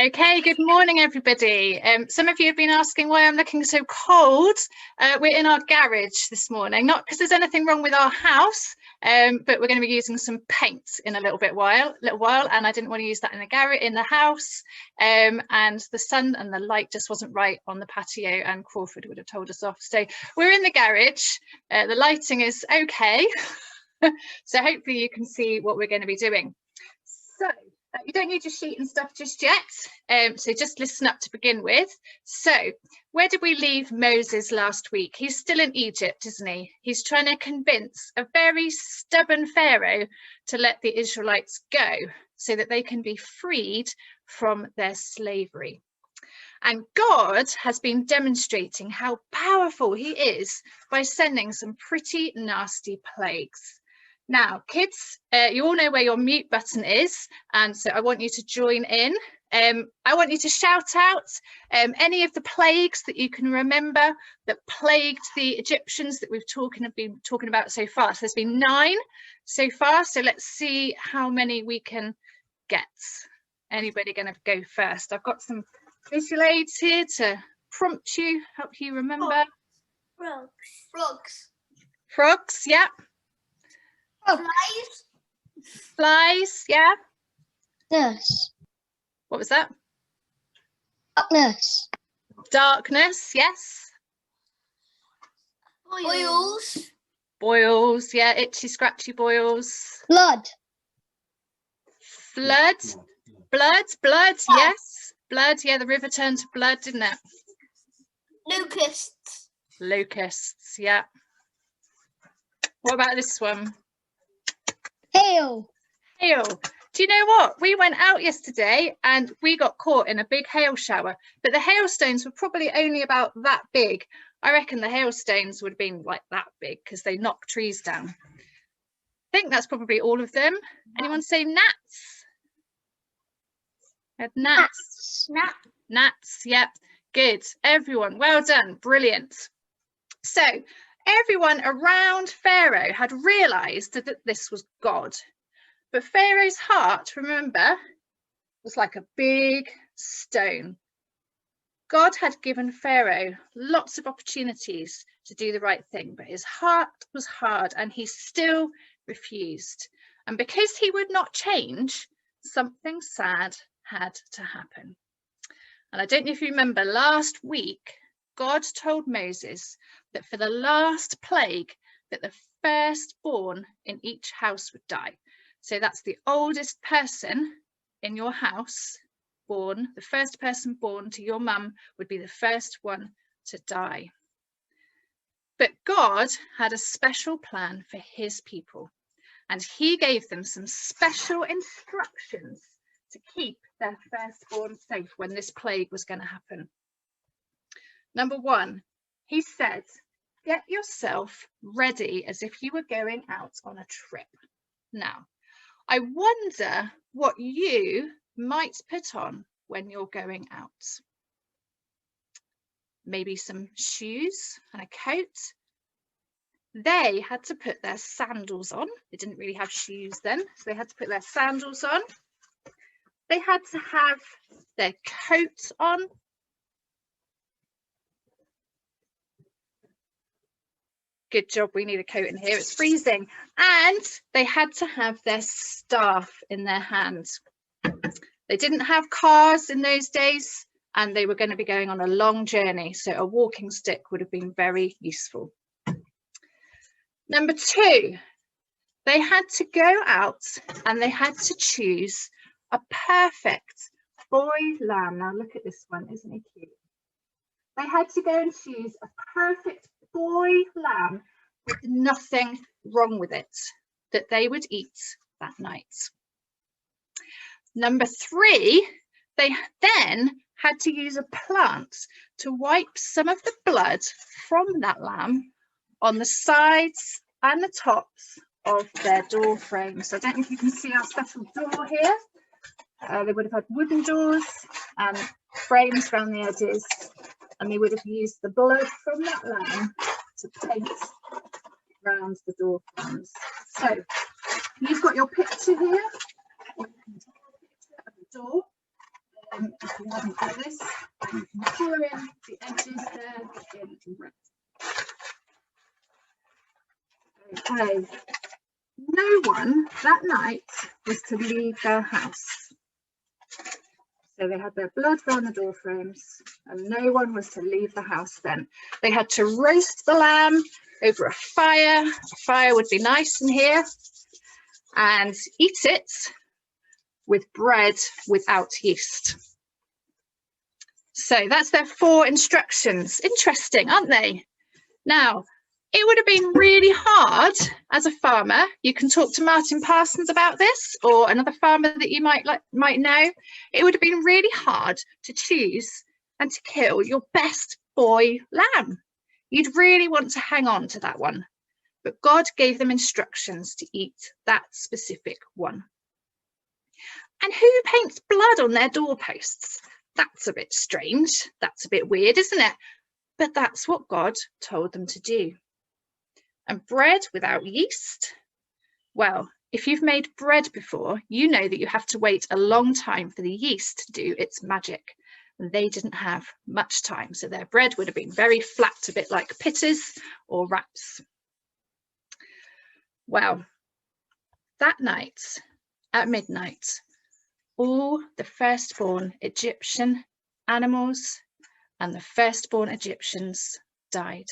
Okay, good morning, everybody. Some of you have been asking why I'm looking so cold. We're in our garage this morning, not because there's anything wrong with our house, but we're going to be using some paint in a little while, and I didn't want to use that in the garage, in the house. And the sun and the light just wasn't right on the patio, and Crawford would have told us off. So we're in the garage. The lighting is okay, so hopefully you can see what we're going to be doing. So. You don't need your sheet and stuff just yet, so just listen up to begin with. So where did we leave Moses last week? He's still in Egypt, isn't he? He's trying to convince a very stubborn Pharaoh to let the Israelites go so that they can be freed from their slavery. And God has been demonstrating how powerful he is by sending some pretty nasty plagues. Now, kids, you all know where your mute button is, and so I want you to join in. I want you to shout out any of the plagues that you can remember that plagued the Egyptians that we've been talking about so far. So there's been 9 so far, so let's see how many we can get. Anybody going to go first? I've got some visual aids here to prompt you, help you remember. Frogs, yeah. Flies, yeah. Darkness. What was that? Darkness. Darkness, yes. Boils, yeah. Itchy, scratchy boils. Blood. Blood, yes. Blood, yeah. The river turned to blood, didn't it? Locusts, yeah. What about this one? Hail. Do you know what? We went out yesterday and we got caught in a big hail shower, but the hailstones were probably only about that big. I reckon the hailstones would have been like that big because they knock trees down. I think that's probably all of them. Anyone say gnats? Gnats. Gnats, yep. Good. Everyone, well done. Brilliant. So everyone around Pharaoh had realised that this was God. But Pharaoh's heart, remember, was like a big stone. God had given Pharaoh lots of opportunities to do the right thing, but his heart was hard and he still refused. And because he would not change, something sad had to happen. And I don't know if you remember last week, God told Moses that for the last plague that the firstborn in each house would die. So that's the oldest person in your house born, the first person born to your mum would be the first one to die. But God had a special plan for his people, and he gave them some special instructions to keep their firstborn safe when this plague was going to happen. Number 1, he said, get yourself ready as if you were going out on a trip. Now, I wonder what you might put on when you're going out. Maybe some shoes and a coat. They had to put their sandals on. They didn't really have shoes then, so they had to put their sandals on. They had to have their coat on. Good job, we need a coat in here, it's freezing. And they had to have their staff in their hands. They didn't have cars in those days and they were going to be going on a long journey, so a walking stick would have been very useful. Number 2, they had to go out and they had to choose a perfect boy lamb. Now look at this one, isn't he cute? They had to go and choose a perfect boy lamb with nothing wrong with it that they would eat that night. Number 3, they then had to use a plant to wipe some of the blood from that lamb on the sides and the tops of their door frames. So I don't know if you can see our special door here. They would have had wooden doors and frames around the edges, and they would have used the blood from that lamb to paint around the door frames. So you've got your picture here of the door. if you haven't got this, you can colour in the edges there in red. Okay, no one that night was to leave their house. So they had their blood around the door frames and no one was to leave the house then. They had to roast the lamb over a fire. A fire would be nice in here, and eat it with bread without yeast. So that's their 4 instructions. Interesting, aren't they? Now, it would have been really hard as a farmer. You can talk to Martin Parsons about this, or another farmer that you might know. It would have been really hard to choose and to kill your best boy lamb. You'd really want to hang on to that one. But God gave them instructions to eat that specific one. And who paints blood on their doorposts? That's a bit strange. That's a bit weird, isn't it? But that's what God told them to do. And bread without yeast? Well, if you've made bread before, you know that you have to wait a long time for the yeast to do its magic. And they didn't have much time, so their bread would have been very flat, a bit like pittas or wraps. Well, that night at midnight, all the firstborn Egyptian animals and the firstborn Egyptians died,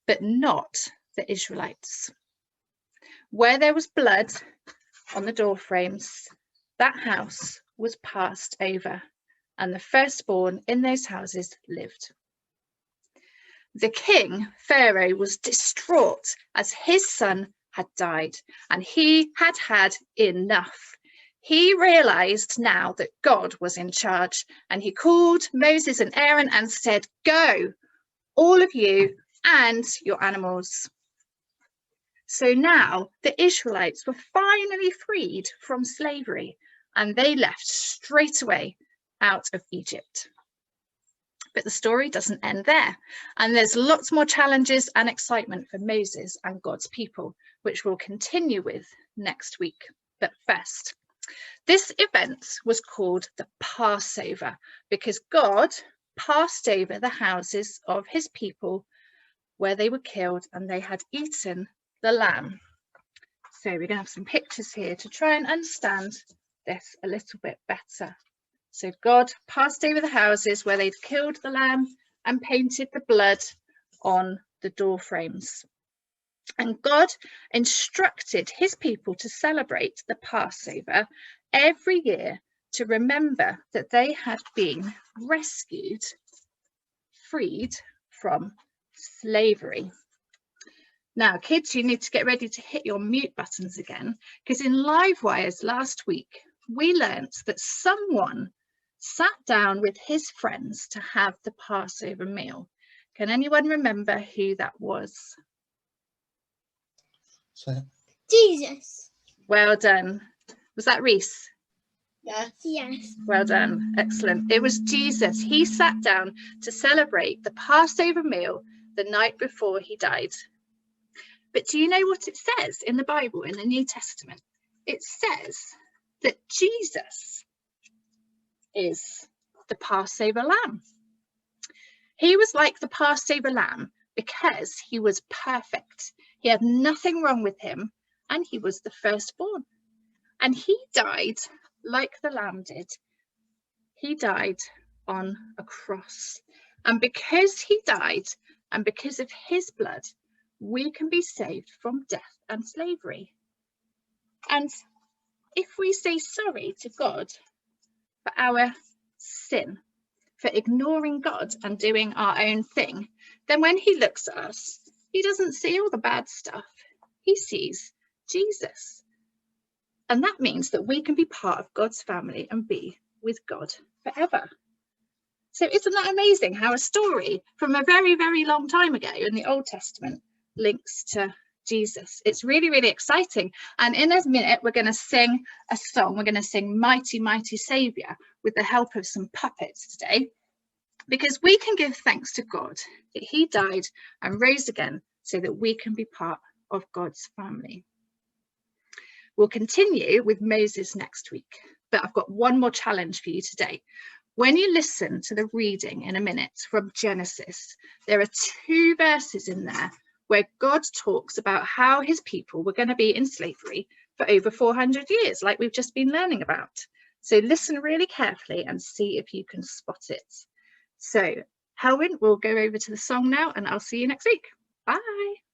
but not the Israelites. Where there was blood on the door frames, that house was passed over, and the firstborn in those houses lived. The king, Pharaoh, was distraught as his son had died, and he had had enough. He realized now that God was in charge, and he called Moses and Aaron and said, "Go, all of you and your animals." So now the Israelites were finally freed from slavery, and they left straight away out of Egypt. But the story doesn't end there, and there's lots more challenges and excitement for Moses and God's people, which we'll continue with next week. But first, this event was called the Passover because God passed over the houses of his people where they were killed, and they had eaten the lamb. So we're going to have some pictures here to try and understand this a little bit better. So God passed over the houses where they'd killed the lamb and painted the blood on the door frames. And God instructed his people to celebrate the Passover every year to remember that they had been rescued, freed from slavery. Now, kids, you need to get ready to hit your mute buttons again, because in Livewires last week, we learnt that someone sat down with his friends to have the Passover meal. Can anyone remember who that was? Jesus. Well done. Was that Reese? Yes. Yes. Well done. Excellent. It was Jesus. He sat down to celebrate the Passover meal the night before he died. But do you know what it says in the Bible, in the New Testament? It says that Jesus is the Passover lamb. He was like the Passover lamb because he was perfect. He had nothing wrong with him, and he was the firstborn. And he died like the lamb did. He died on a cross. And because he died, and because of his blood, we can be saved from death and slavery. And if we say sorry to God for our sin, for ignoring God and doing our own thing, then when he looks at us, he doesn't see all the bad stuff. He sees Jesus. And that means that we can be part of God's family and be with God forever. So isn't that amazing how a story from a very, very long time ago in the Old Testament links to Jesus? It's really, really exciting. And in a minute, we're going to sing a song. We're going to sing Mighty, Mighty Saviour with the help of some puppets today, because we can give thanks to God that he died and rose again so that we can be part of God's family. We'll continue with Moses next week. but I've got one more challenge for you today. When you listen to the reading in a minute from Genesis, there are 2 verses in there where God talks about how his people were going to be in slavery for over 400 years, like we've just been learning about. So listen really carefully and see if you can spot it. So Helwyn, we'll go over to the song now, and I'll see you next week. Bye.